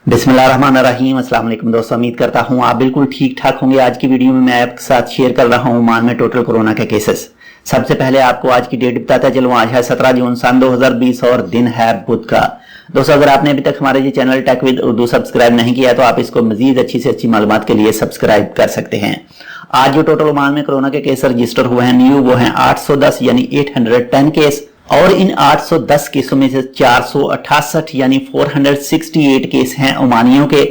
बिस्मिल्लाहिर्रहमानिर्रहीम। अस्सलाम वालेकुम दोस्तों, उम्मीद करता हूँ आप बिल्कुल ठीक ठाक होंगे। आज की वीडियो में मैं आपके साथ शेयर कर रहा हूँ ओमान में टोटल कोरोना के केसेस। सबसे पहले आपको आज की डेट बताता चलूँ। आज है 17 जून सन 2020 और दिन है बुध का। दोस्तों, अगर आपने अभी तक हमारे ये channel tech with Urdu subscribe नहीं किया तो आप इसको मजीद अच्छी से अच्छी मालूमात के लिए सब्सक्राइब कर सकते हैं। आज जो टोटल ओमान में कोरोना के केस रजिस्टर हुए हैं न्यू, वो हैं 810 यानी 810 केस। और इन 810 केसों में से 468 यानी 468 केस हैं ओमानियों के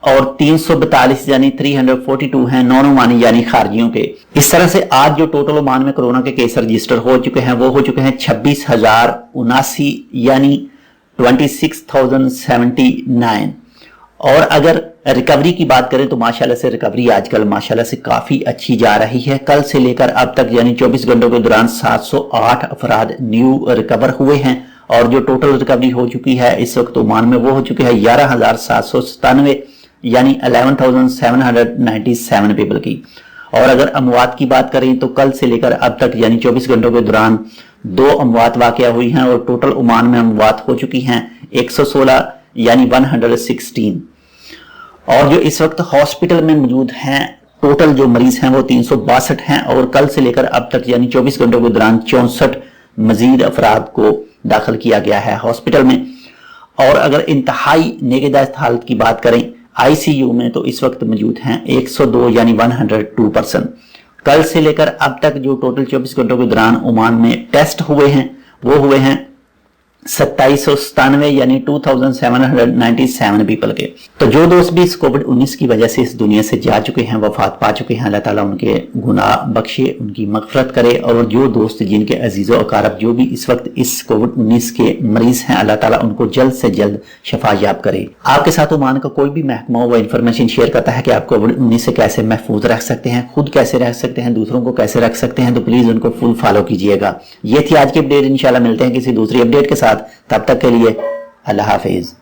और 342 यानी 342 हैं नॉन ओमानी यानी खारजियों के। इस तरह से आज जो टोटल ओमान में कोरोना के केस रजिस्टर हो चुके हैं वो हो चुके हैं 26,079 यानी 26,079। और अगर रिकवरी की बात करें तो माशाल्लाह से रिकवरी आजकल माशाल्लाह से काफी अच्छी जा रही है। कल से लेकर अब तक यानी 24 घंटों के दौरान 708 अफराद न्यू रिकवर हुए हैं और जो टोटल रिकवरी हो चुकी है इस वक्त ओमान में वो हो चुकी है 11,797 यानी 11,797 पीपल की। और अगर अमवात की बात करें तो कल से लेकर अब तक यानी 24 घंटों के दौरान 2 अमवात वाकया हुई हैं और टोटल ओमान में अमवात हो चुकी हैं 116 यानी 116। और जो इस वक्त हॉस्पिटल में मौजूद हैं टोटल जो मरीज हैं वो 362 हैं और कल से लेकर अब तक यानी 24 घंटों के दौरान 64 मजीद अफराद को दाखिल किया गया है हॉस्पिटल में। और अगर इंतहाई नेगेदाश्त हालत की बात करें आईसीयू में तो इस वक्त मौजूद हैं 102 यानी 102%। कल से लेकर अब तक जो टोटल 24 घंटों के दौरान ओमान में टेस्ट हुए हैं वो हुए हैं 2797 यानी 2797 पीपल के। तो जो दोस्त भी इस कोविड-19 की वजह से इस दुनिया से जा चुके हैं, वफात पा चुके हैं, अल्लाह ताला उनके गुनाह बख्शे, उनकी मगफरत करे। और जो दोस्त जिनके अजीज़ो अकारब जो भी इस वक्त इस कोविड-19 के मरीज हैं, अल्लाह ताला उनको जल्द से जल्द शफायाब करे। आपके साथ ओमान का कोई भी महकमा वो इन्फॉर्मेशन शेयर करता है कि आप कोविड-19 से कैसे महफूज रख सकते हैं, खुद कैसे रह सकते हैं, दूसरों को कैसे रख सकते हैं, तो प्लीज उनको फुल फॉलो कीजिएगा। ये थी आज की अपडेट। इंशाल्लाह मिलते हैं किसी दूसरी अपडेट के साथ। तब तक के लिए अल्लाह हाफिज।